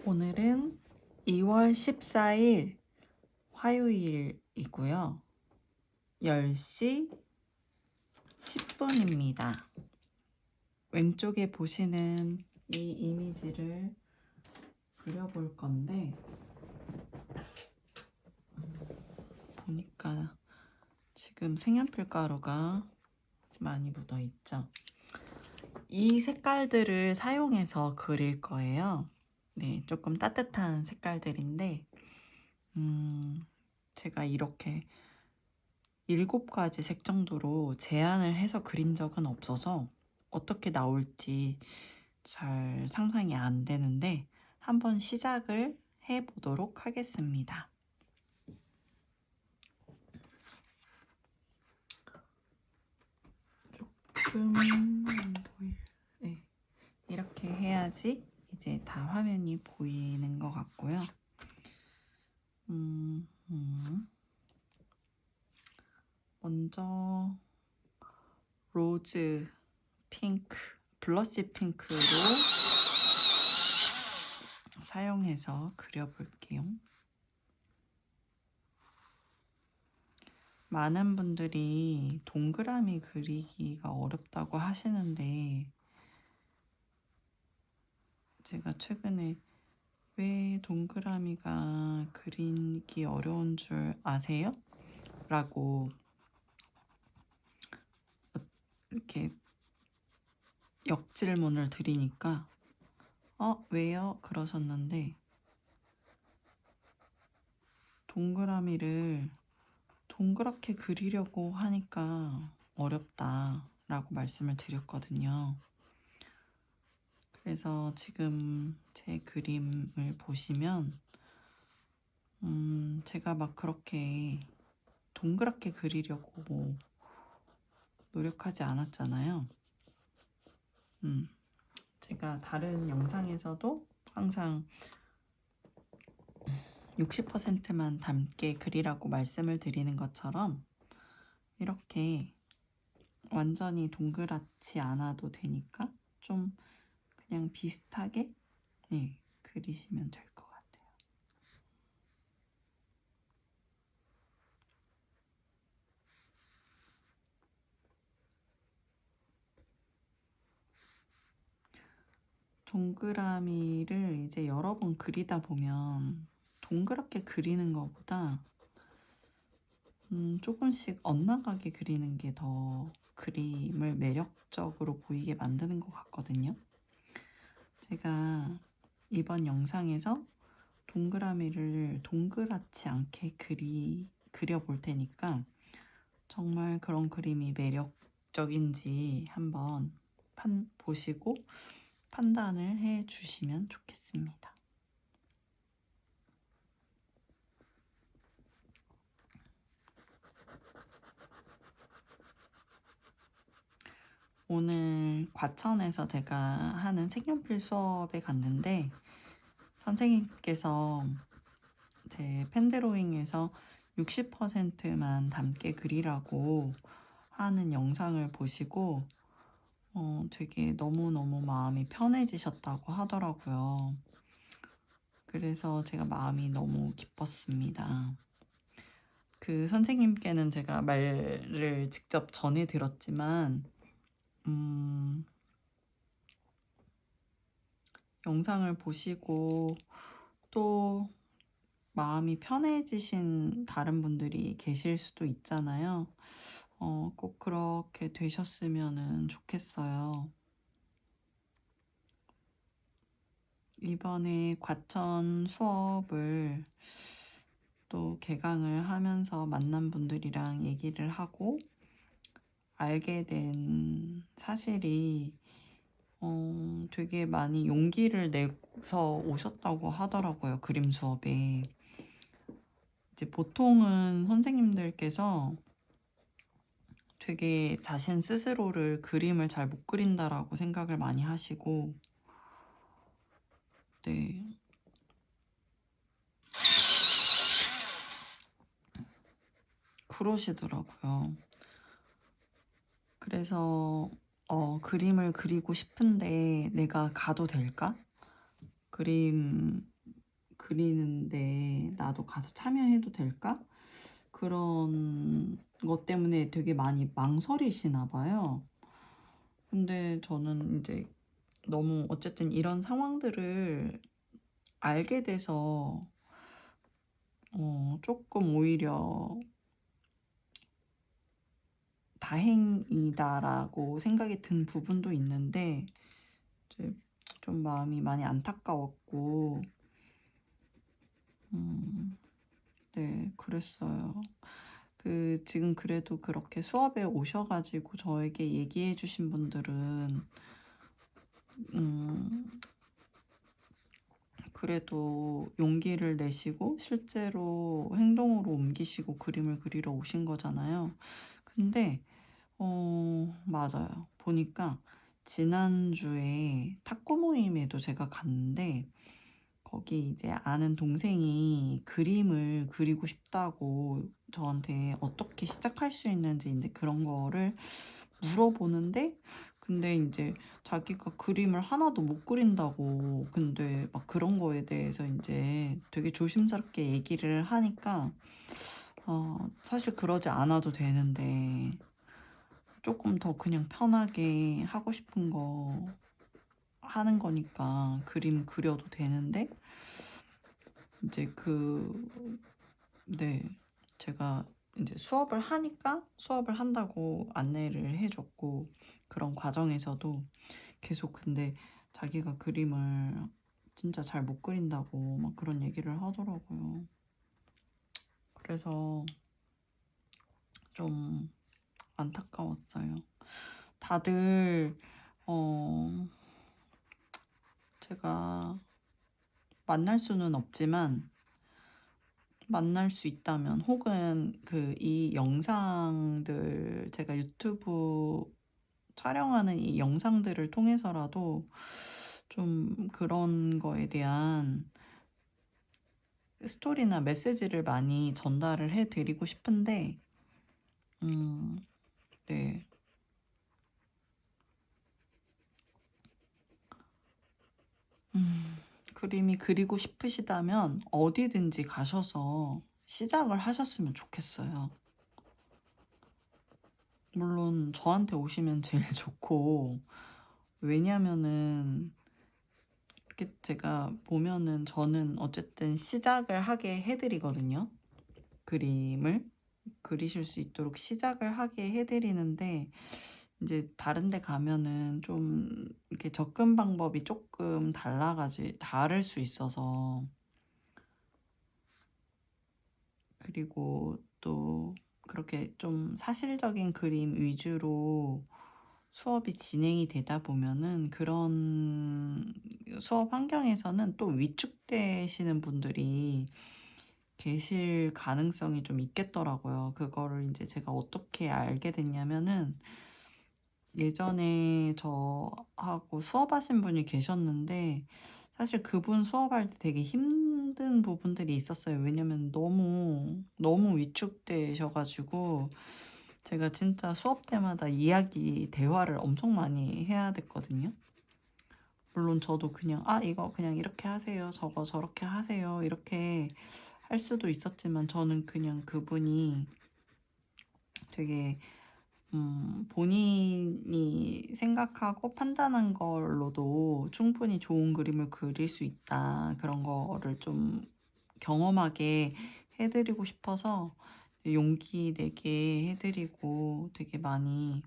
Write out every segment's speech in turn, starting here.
오늘은 2월 14일 화요일이고요. 10시 10분입니다. 왼쪽에 보시는 이 이미지를 그려볼 건데 보니까 지금 색연필 가루가 많이 묻어 있죠. 이 색깔들을 사용해서 그릴 거예요. 네, 조금 따뜻한 색깔들인데 제가 이렇게 7가지 색 정도로 제한을 해서 그린 적은 없어서 어떻게 나올지 잘 상상이 안 되는데 한번 시작을 해보도록 하겠습니다. 조금 네, 이렇게 해야지 이제 다 화면이 보이는 것 같고요. 먼저 로즈 핑크, 블러쉬 핑크로 사용해서 그려볼게요. 많은 분들이 동그라미 그리기가 어렵다고 하시는데 제가 최근에 왜 동그라미가 그리기 어려운 줄 아세요? 라고 이렇게 역질문을 드리니까 왜요? 그러셨는데 동그라미를 동그랗게 그리려고 하니까 어렵다 라고 말씀을 드렸거든요. 그래서 지금 제 그림을 보시면 제가 막 그렇게 동그랗게 그리려고 노력하지 않았잖아요. 제가 다른 영상에서도 항상 60%만 담게 그리라고 말씀을 드리는 것처럼 이렇게 완전히 동그랗지 않아도 되니까 좀 그냥 비슷하게 그리시면 될 것 같아요. 동그라미를 이제 여러 번 그리다 보면 동그랗게 그리는 것보다 조금씩 엇나가게 그리는 게 더 그림을 매력적으로 보이게 만드는 것 같거든요. 제가 이번 영상에서 동그라미를 동그랗지 않게 그려볼 테니까 정말 그런 그림이 매력적인지 한번 보시고 판단을 해 주시면 좋겠습니다. 오늘 과천에서 제가 하는 색연필 수업에 갔는데 선생님께서 제 펜드로잉에서 60%만 담게 그리라고 하는 영상을 보시고 되게 너무너무 마음이 편해지셨다고 하더라고요. 그래서 제가 마음이 너무 기뻤습니다. 그 선생님께는 제가 말을 직접 전해 들었지만 영상을 보시고 또 마음이 편해지신 다른 분들이 계실 수도 있잖아요. 꼭 그렇게 되셨으면 좋겠어요. 이번에 과천 수업을 또 개강을 하면서 만난 분들이랑 얘기를 하고 알게 된 사실이 되게 많이 용기를 내서 오셨다고 하더라고요. 그림 수업에. 이제 보통은 선생님들께서 되게 자신 스스로를 그림을 잘 못 그린다라고 생각을 많이 하시고 네. 그러시더라고요. 그래서 그림을 그리고 싶은데 내가 가도 될까? 그림 그리는데 나도 가서 참여해도 될까? 그런 것 때문에 되게 많이 망설이시나 봐요. 근데 저는 이제 너무 어쨌든 이런 상황들을 알게 돼서 조금 오히려 다행이다라고 생각이 든 부분도 있는데 이제 좀 마음이 많이 안타까웠고 네, 그랬어요. 지금 그래도 그렇게 수업에 오셔가지고 저에게 얘기해 주신 분들은 그래도 용기를 내시고 실제로 행동으로 옮기시고 그림을 그리러 오신 거잖아요. 근데 맞아요. 보니까 지난주에 탁구 모임에도 제가 갔는데 거기 이제 아는 동생이 그림을 그리고 싶다고 저한테 어떻게 시작할 수 있는지 이제 그런 거를 물어보는데 근데 이제 자기가 그림을 하나도 못 그린다고 근데 막 그런 거에 대해서 이제 되게 조심스럽게 얘기를 하니까 사실 그러지 않아도 되는데 조금 더 그냥 편하게 하고 싶은 거 하는 거니까 그림 그려도 되는데 이제 네, 제가 이제 수업을 하니까 수업을 한다고 안내를 해줬고 그런 과정에서도 계속 근데 자기가 그림을 진짜 잘 못 그린다고 막 그런 얘기를 하더라고요. 그래서 좀 안타까웠어요. 다들 제가 만날 수는 없지만 만날 수 있다면 혹은 이 영상들 제가 유튜브 촬영하는 이 영상들을 통해서라도 좀 그런 거에 대한 스토리나 메시지를 많이 전달을 해드리고 싶은데 네. 그림이 그리고 싶으시다면 어디든지 가셔서 시작을 하셨으면 좋겠어요. 물론 저한테 오시면 제일 좋고 왜냐면은 이렇게 제가 보면은 저는 어쨌든 시작을 하게 해드리거든요. 그림을 그리실 수 있도록 시작을 하게 해드리는데 이제 다른 데 가면은 좀 이렇게 접근 방법이 조금 다를 수 있어서 그리고 또 그렇게 좀 사실적인 그림 위주로 수업이 진행이 되다 보면은 그런 수업 환경에서는 또 위축되시는 분들이 계실 가능성이 좀 있겠더라고요. 그거를 이제 제가 어떻게 알게 됐냐면은 예전에 저하고 수업하신 분이 계셨는데 사실 그분 수업할 때 되게 힘든 부분들이 있었어요. 왜냐면 너무 위축되셔가지고 제가 진짜 수업 때마다 대화를 엄청 많이 해야 됐거든요. 물론 저도 그냥 이거 그냥 이렇게 하세요. 저거 저렇게 하세요. 이렇게 할 수도 있었지만 저는 그냥 그분이 되게 본인이 생각하고 판단한 걸로도 충분히 좋은 그림을 그릴 수 있다. 그런 거를 좀 경험하게 해드리고 싶어서 용기 내게 해드리고 되게 많이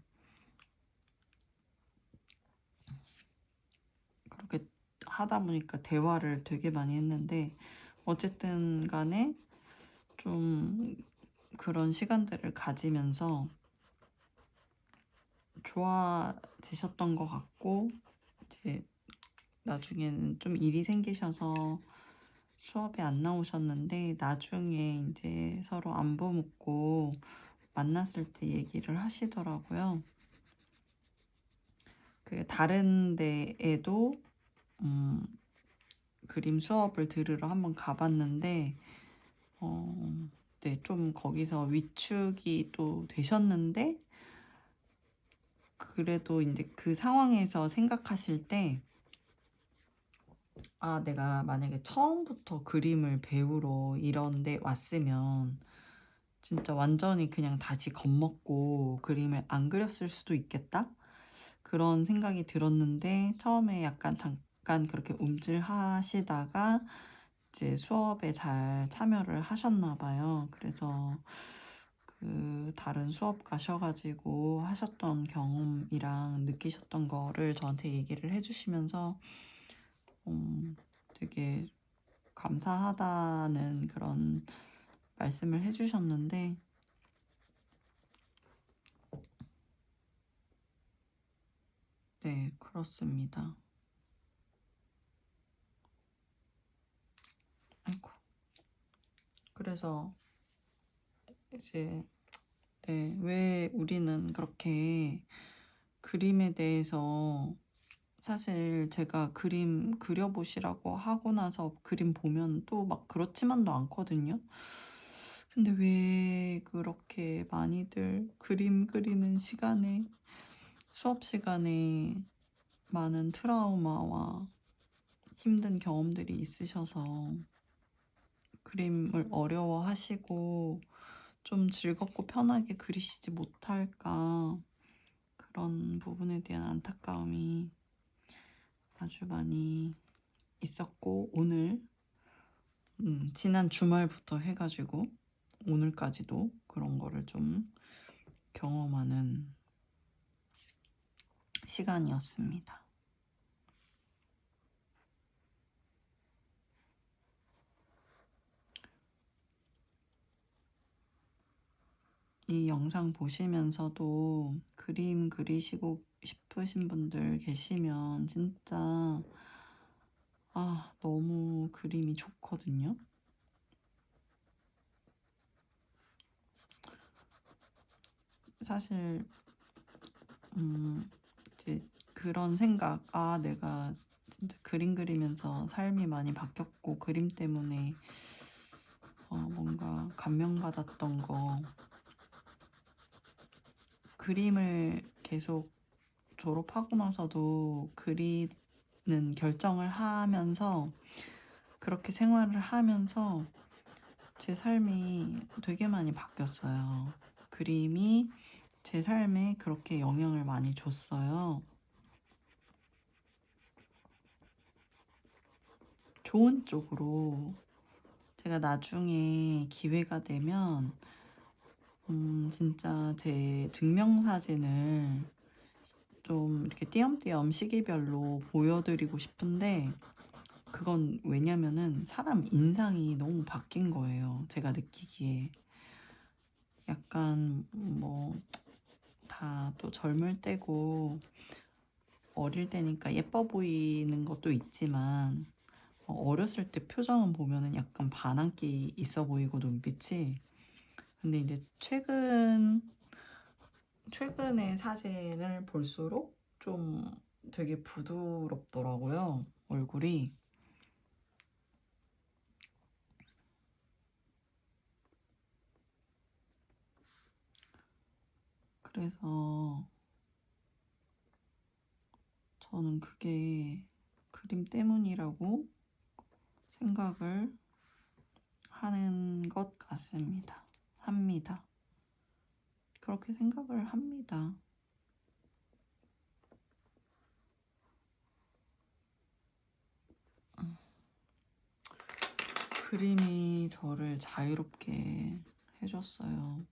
그렇게 하다 보니까 대화를 되게 많이 했는데 어쨌든 간에 좀 그런 시간들을 가지면서 좋아지셨던 것 같고 이제 나중에는 좀 일이 생기셔서 수업에 안 나오셨는데 나중에 이제 서로 안부 묻고 만났을 때 얘기를 하시더라고요. 다른 데에도 그림 수업을 들으러 한번 가봤는데 네, 좀 거기서 위축이 또 되셨는데 그래도 이제 그 상황에서 생각하실 때 내가 만약에 처음부터 그림을 배우러 이런 데 왔으면 진짜 완전히 그냥 다시 겁먹고 그림을 안 그렸을 수도 있겠다? 그런 생각이 들었는데 처음에 약간 잠깐 그렇게 움찔하시다가 이제 수업에 잘 참여를 하셨나 봐요. 그래서 그 다른 수업 가셔가지고 하셨던 경험이랑 느끼셨던 거를 저한테 얘기를 해주시면서 되게 감사하다는 그런 말씀을 해주셨는데, 네, 그렇습니다. 아이고. 그래서 이제 네, 왜 우리는 그렇게 그림에 대해서, 사실 제가 그림 그려보시라고 하고 나서 그림 보면 또 막 그렇지만도 않거든요. 근데 왜 그렇게 많이들 그림 그리는 시간에, 수업 시간에 많은 트라우마와 힘든 경험들이 있으셔서 그림을 어려워하시고 좀 즐겁고 편하게 그리시지 못할까, 그런 부분에 대한 안타까움이 아주 많이 있었고, 오늘 지난 주말부터 해가지고 오늘까지도 그런 거를 좀 경험하는 시간이었습니다. 이 영상 보시면서도 그림 그리시고 싶으신 분들 계시면 진짜 너무 그림이 좋거든요. 사실 이제 그런 생각, 내가 진짜 그림 그리면서 삶이 많이 바뀌었고 그림 때문에 뭔가 감명받았던 거, 그림을 계속 졸업하고 나서도 그리는 결정을 하면서, 그렇게 생활을 하면서 제 삶이 되게 많이 바뀌었어요. 그림이 제 삶에 그렇게 영향을 많이 줬어요. 좋은 쪽으로. 제가 나중에 기회가 되면 진짜 제 증명사진을 좀 이렇게 띄엄띄엄 시기별로 보여드리고 싶은데, 그건 왜냐면은 사람 인상이 너무 바뀐 거예요. 제가 느끼기에. 약간 다 또 젊을 때고 어릴 때니까 예뻐 보이는 것도 있지만, 어렸을 때 표정은 보면은 약간 반항기 있어 보이고 눈빛이. 근데 이제 최근의 사진을 볼수록 좀 되게 부드럽더라고요, 얼굴이. 그래서 저는 그게 그림 때문이라고 생각을 하는 것 같습니다. 합니다. 그렇게 생각을 합니다. 그림이 저를 자유롭게 해줬어요.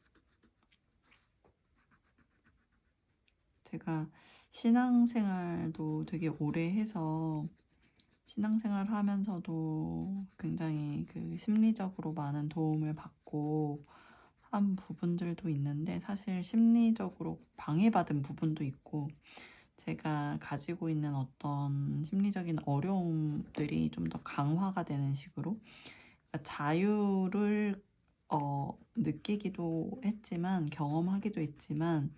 제가 신앙생활도 되게 오래 해서, 신앙생활 하면서도 굉장히 그 심리적으로 많은 도움을 받고 한 부분들도 있는데, 사실 심리적으로 방해받은 부분도 있고, 제가 가지고 있는 어떤 심리적인 어려움들이 좀 더 강화가 되는 식으로, 그러니까 자유를 느끼기도 했지만, 경험하기도 했지만,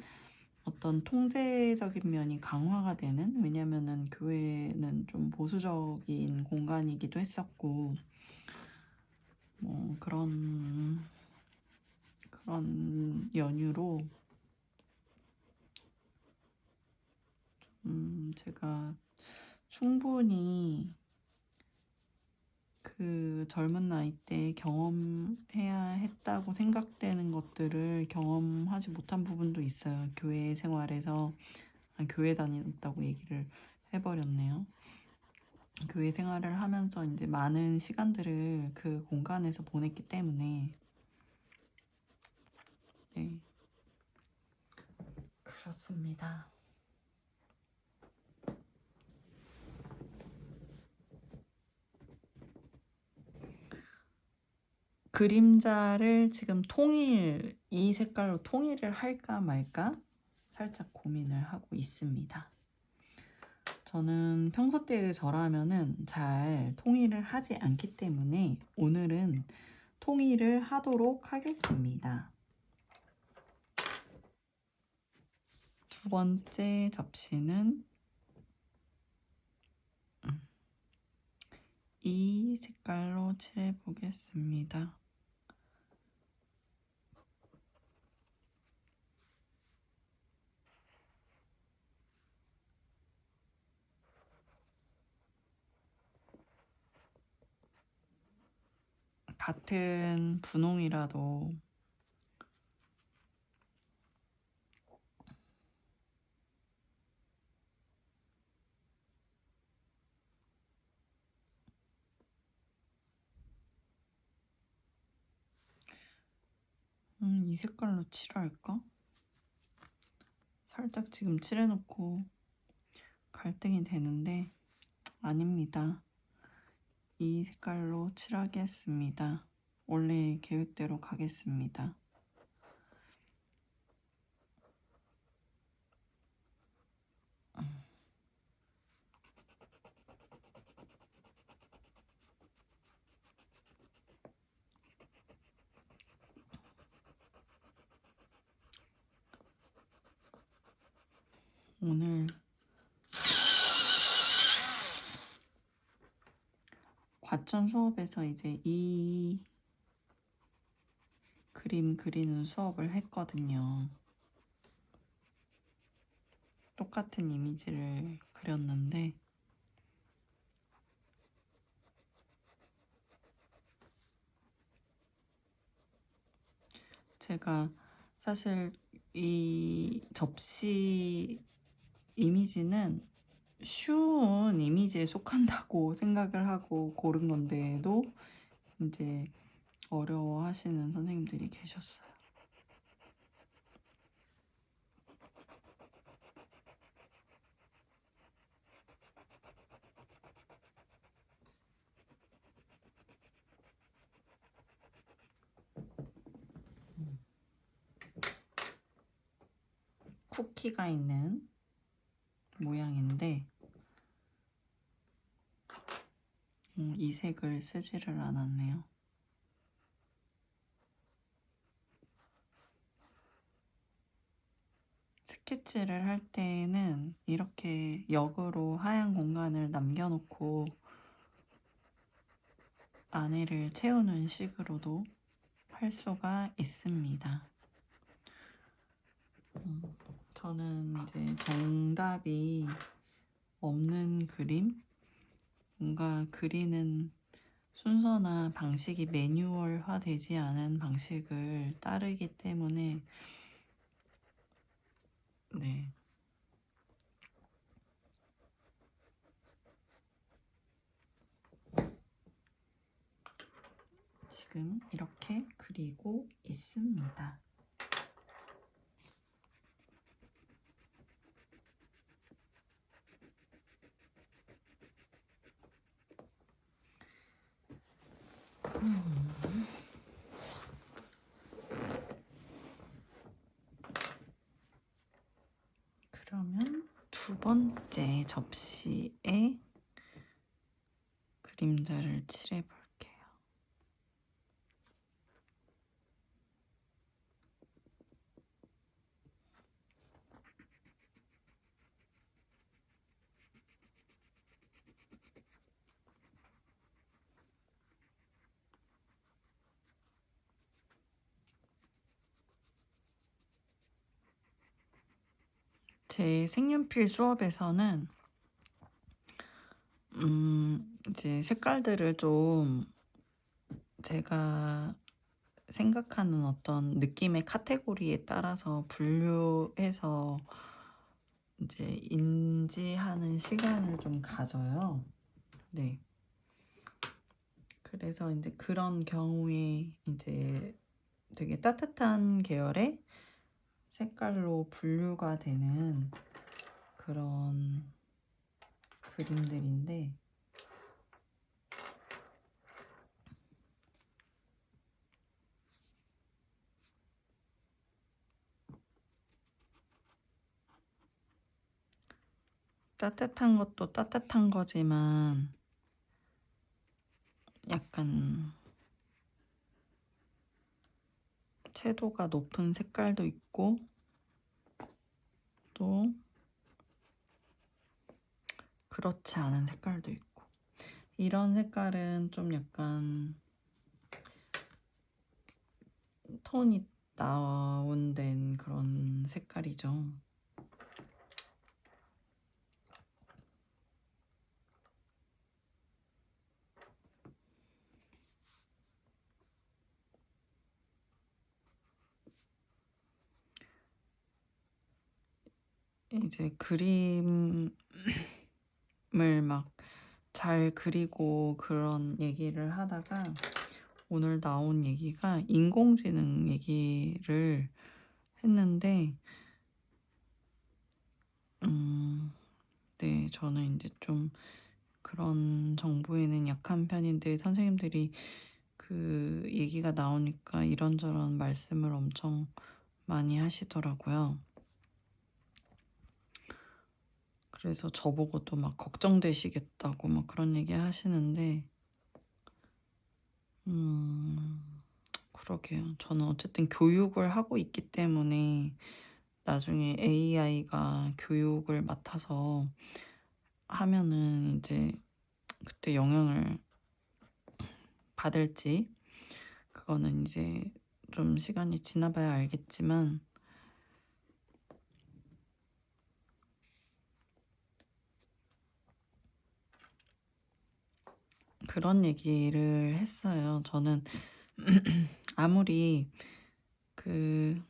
어떤 통제적인 면이 강화가 되는, 왜냐면은 교회는 좀 보수적인 공간이기도 했었고, 그런 연유로 제가 충분히 그 젊은 나이 때 경험해야 했다고 생각되는 것들을 경험하지 못한 부분도 있어요. 교회 생활에서 교회 다녔다고 얘기를 해버렸네요. 교회 생활을 하면서 이제 많은 시간들을 그 공간에서 보냈기 때문에 네, 그렇습니다. 그림자를 지금 이 색깔로 통일을 할까 말까 살짝 고민을 하고 있습니다. 저는 평소 때의 저라면은 잘 통일을 하지 않기 때문에 오늘은 통일을 하도록 하겠습니다. 두 번째 접시는 이 색깔로 칠해 보겠습니다. 같은 분홍이라도 이 색깔로 칠할까? 살짝 지금 칠해놓고 갈등이 되는데 아닙니다. 이 색깔로 칠하겠습니다. 원래 계획대로 가겠습니다. 오늘 과천 수업에서 이제 이 그림 그리는 수업을 했거든요. 똑같은 이미지를 그렸는데 제가 사실 이 접시 이미지는 쉬운 이미지에 속한다고 생각을 하고 고른 건데도 이제 어려워하시는 선생님들이 계셨어요. 쿠키가 있는 모양인데 이 색을 쓰지를 않았네요. 스케치를 할 때는 이렇게 역으로 하얀 공간을 남겨놓고 안에를 채우는 식으로도 할 수가 있습니다. 저는 이제 정답이 없는 그림, 뭔가 그리는 순서나 방식이 매뉴얼화 되지 않은 방식을 따르기 때문에 네. 지금 이렇게 그리고 있습니다. 그러면 두 번째 접시에 그림자를 칠해 볼게요. 제 색연필 수업에서는 이제 색깔들을 좀 제가 생각하는 어떤 느낌의 카테고리에 따라서 분류해서 이제 인지하는 시간을 좀 가져요. 네. 그래서 이제 그런 경우에 이제 되게 따뜻한 계열의 색깔로 분류가 되는 그런 그림들인데, 따뜻한 것도 따뜻한 거지만 약간 채도가 높은 색깔도 있고 또 그렇지 않은 색깔도 있고, 이런 색깔은 좀 약간 톤이 다운된 그런 색깔이죠. 이제 그림을 막 잘 그리고 그런 얘기를 하다가 오늘 나온 얘기가 인공지능 얘기를 했는데, 네, 저는 이제 좀 그런 정보에는 약한 편인데 선생님들이 그 얘기가 나오니까 이런저런 말씀을 엄청 많이 하시더라고요. 그래서 저보고도 막 걱정되시겠다고 막 그런 얘기 하시는데, 그러게요. 저는 어쨌든 교육을 하고 있기 때문에 나중에 AI가 교육을 맡아서 하면은 이제 그때 영향을 받을지 그거는 이제 좀 시간이 지나봐야 알겠지만, 그런 얘기를 했어요. 저는 아무리 그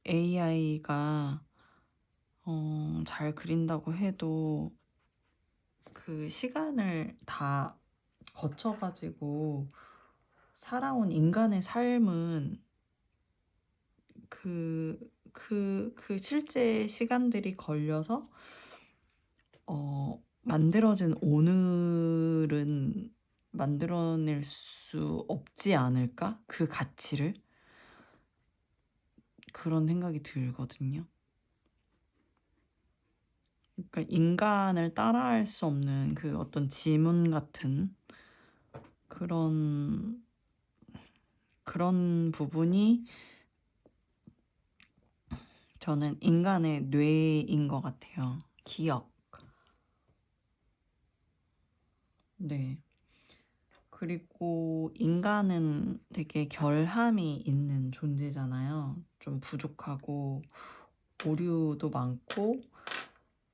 AI가 잘 그린다고 해도 그 시간을 다 거쳐가지고 살아온 인간의 삶은 그 실제 시간들이 걸려서 만들어진 오늘은 만들어낼 수 없지 않을까? 그 가치를? 그런 생각이 들거든요. 그러니까 인간을 따라할 수 없는 그 어떤 지문 같은 그런 부분이 저는 인간의 뇌인 것 같아요. 기억. 네. 그리고 인간은 되게 결함이 있는 존재잖아요. 좀 부족하고 오류도 많고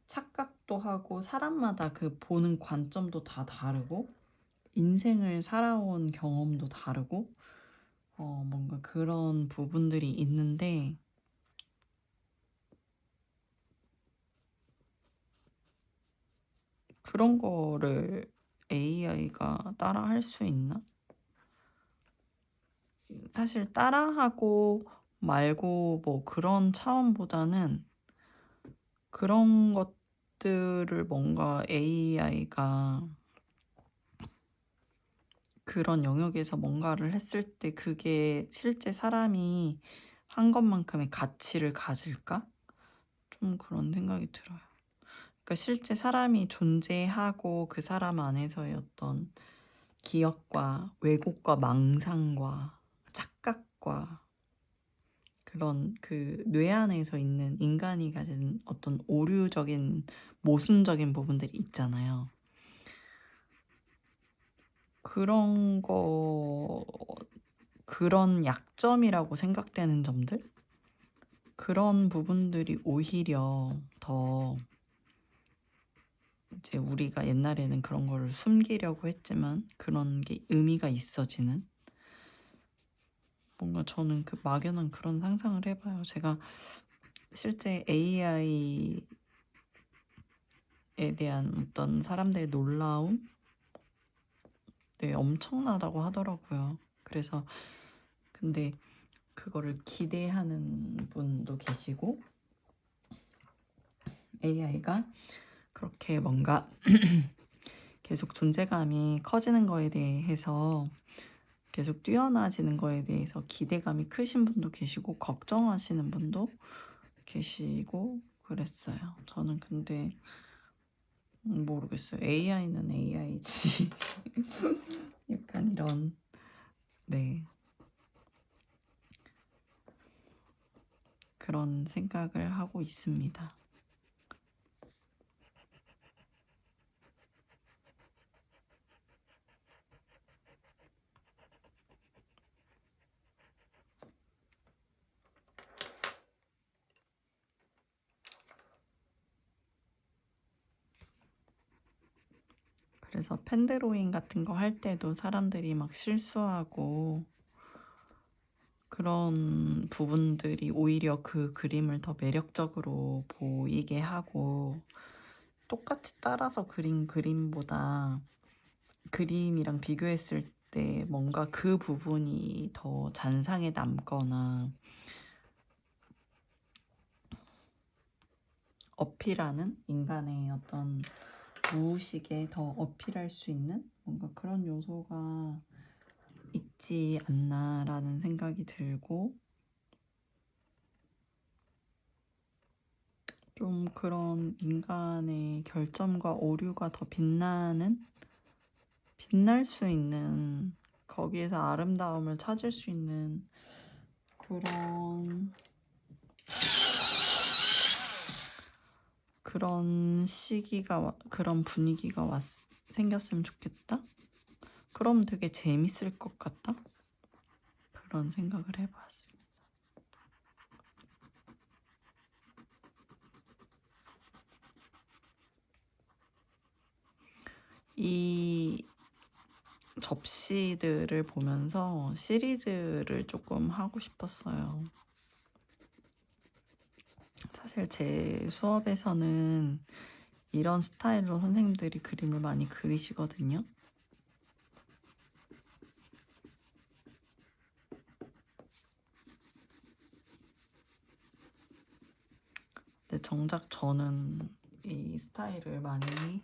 착각도 하고, 사람마다 그 보는 관점도 다 다르고 인생을 살아온 경험도 다르고 뭔가 그런 부분들이 있는데, 그런 거를 AI가 따라 할 수 있나? 사실 따라하고 말고 뭐 그런 차원보다는 그런 것들을 뭔가 AI가 그런 영역에서 뭔가를 했을 때 그게 실제 사람이 한 것만큼의 가치를 가질까? 좀 그런 생각이 들어요. 그러니까 실제 사람이 존재하고 그 사람 안에서의 어떤 기억과 왜곡과 망상과 착각과 그런 그 뇌 안에서 있는 인간이 가진 어떤 오류적인 모순적인 부분들이 있잖아요. 그런 거, 그런 약점이라고 생각되는 점들? 그런 부분들이 오히려 더 이제 우리가 옛날에는 그런 거를 숨기려고 했지만 그런 게 의미가 있어지는, 뭔가 저는 그 막연한 그런 상상을 해봐요. 제가 실제 AI에 대한 어떤 사람들의 놀라움? 네, 엄청나다고 하더라고요. 그래서 근데 그거를 기대하는 분도 계시고, AI가 그렇게 뭔가 계속 존재감이 커지는 거에 대해서, 계속 뛰어나지는 거에 대해서 기대감이 크신 분도 계시고 걱정하시는 분도 계시고 그랬어요. 저는 근데 모르겠어요. AI는 AI지. 약간 이런, 네, 그런 생각을 하고 있습니다. 그래서 펜드로잉 같은 거 할 때도 사람들이 막 실수하고 그런 부분들이 오히려 그 그림을 더 매력적으로 보이게 하고, 똑같이 따라서 그린 그림보다 그림이랑 비교했을 때 뭔가 그 부분이 더 잔상에 남거나 어필하는, 인간의 어떤 무의식에 더 어필할 수 있는 뭔가 그런 요소가 있지 않나라는 생각이 들고, 좀 그런 인간의 결점과 오류가 더 빛날 수 있는, 거기에서 아름다움을 찾을 수 있는 그런 시기가, 그런 분위기가 생겼으면 좋겠다? 그럼 되게 재밌을 것 같다? 그런 생각을 해봤어요. 이 접시들을 보면서 시리즈를 조금 하고 싶었어요. 사실 제 수업에서는 이런 스타일로 선생님들이 그림을 많이 그리시거든요. 근데 정작 저는 이 스타일을 많이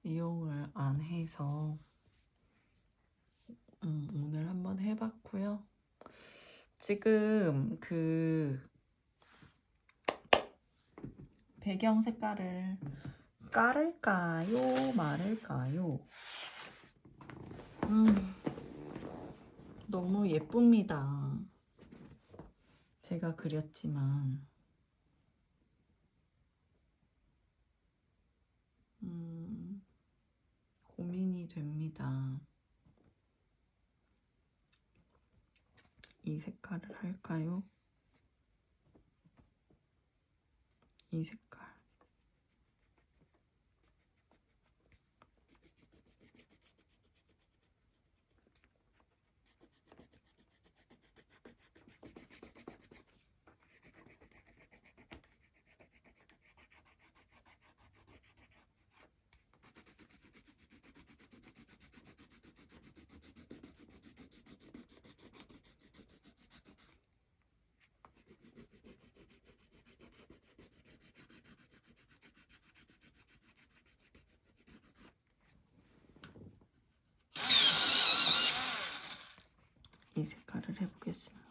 이용을 안 해서 오늘 한번 해봤고요. 지금 그 배경 색깔을 깔을까요? 말을까요? 너무 예쁩니다. 제가 그렸지만 고민이 됩니다. 이 색깔을 할까요? 이 색깔. 이 색깔을 해보겠습니다.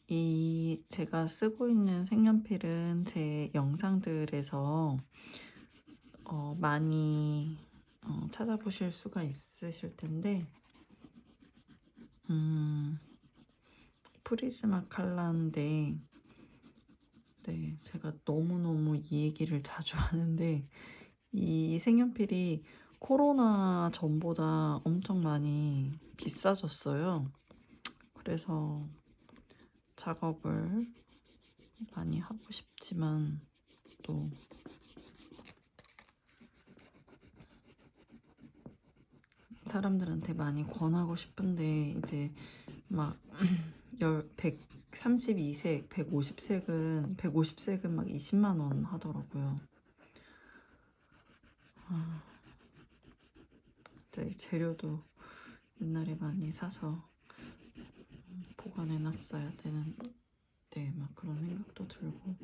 이 제가 쓰고 있는 색연필은 제 영상들에서 많이 찾아보실 수가 있으실 텐데, 프리즈마 칼라인데, 네, 제가 너무너무 이 얘기를 자주 하는데, 이 색연필이 코로나 전보다 엄청 많이 비싸졌어요. 그래서 작업을 많이 하고 싶지만 또 사람들한테 많이 권하고 싶은데 이제 막 132색, 150색은 막 20만 원 하더라고요. 이제 재료도 옛날에 많이 사서 보관해 놨어야 되는데 막 그런 생각도 들고.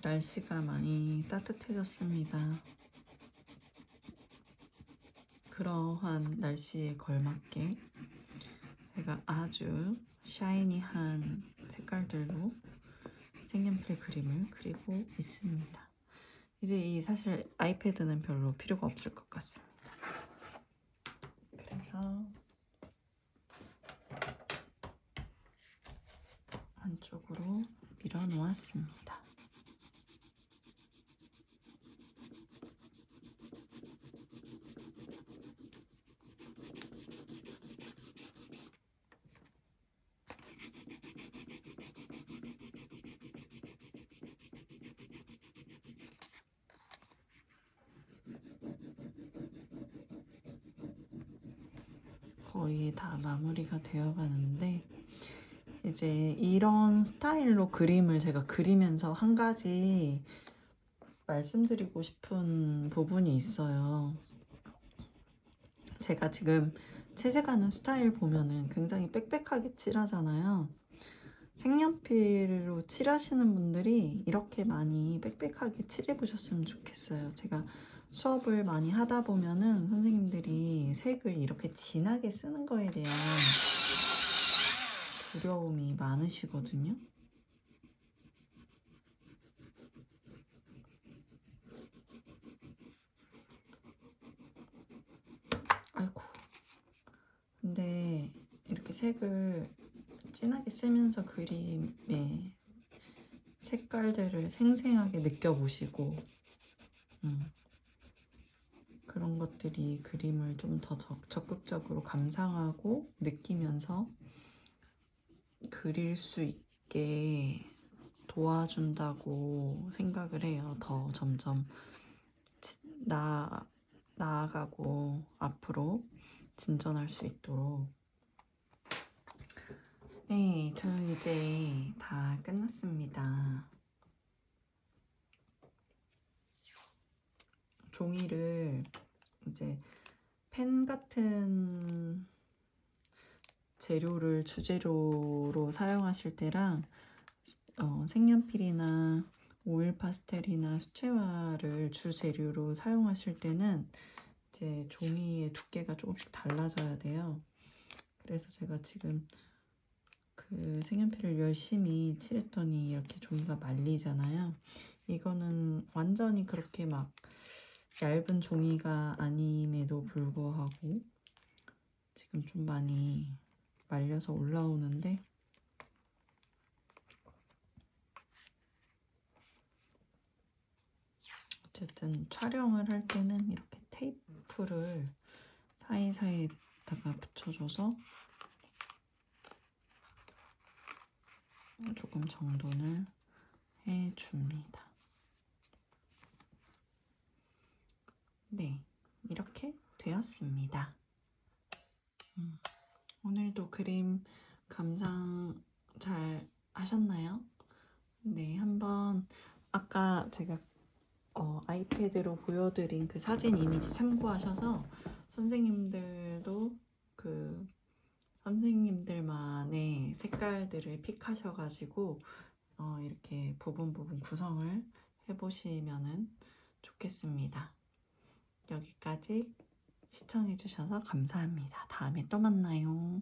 날씨가 많이 따뜻해졌습니다. 그러한 날씨에 걸맞게 제가 아주 샤이니한 색깔들로 색연필 그림을 그리고 있습니다. 이제 사실 아이패드는 별로 필요가 없을 것 같습니다. 그래서 한쪽으로 밀어 놓았습니다. 거의 다 마무리가 되어 가는데 이제 이런 스타일로 그림을 제가 그리면서 한 가지 말씀드리고 싶은 부분이 있어요. 제가 지금 채색하는 스타일 보면은 굉장히 빽빽하게 칠하잖아요. 색연필로 칠하시는 분들이 이렇게 많이 빽빽하게 칠해보셨으면 좋겠어요. 제가 수업을 많이 하다 보면은 선생님들이 색을 이렇게 진하게 쓰는 거에 대한 두려움이 많으시거든요. 아이고. 근데 이렇게 색을 진하게 쓰면서 그림의 색깔들을 생생하게 느껴보시고 그런 것들이 그림을 좀 더 적극적으로 감상하고 느끼면서 그릴 수 있게 도와준다고 생각을 해요. 더 점점 나아가고 앞으로 진전할 수 있도록. 네, 저는 이제 다 끝났습니다. 종이를 이제 펜 같은 재료를 주재료로 사용하실 때랑 색연필이나 오일 파스텔이나 수채화를 주재료로 사용하실 때는 이제 종이의 두께가 조금씩 달라져야 돼요. 그래서 제가 지금 그 색연필을 열심히 칠했더니 이렇게 종이가 말리잖아요. 이거는 완전히 그렇게 막 얇은 종이가 아님에도 불구하고 지금 좀 많이 말려서 올라오는데 어쨌든 촬영을 할 때는 이렇게 테이프를 사이사이에다가 붙여줘서 조금 정돈을 해줍니다. 네, 이렇게 되었습니다. 오늘도 그림 감상 잘 하셨나요? 네, 한번 아까 제가 아이패드로 보여드린 그 사진 이미지 참고하셔서 선생님들도 그 선생님들만의 색깔들을 픽하셔가지고 이렇게 부분 구성을 해보시면 좋겠습니다. 여기까지 시청해주셔서 감사합니다. 다음에 또 만나요.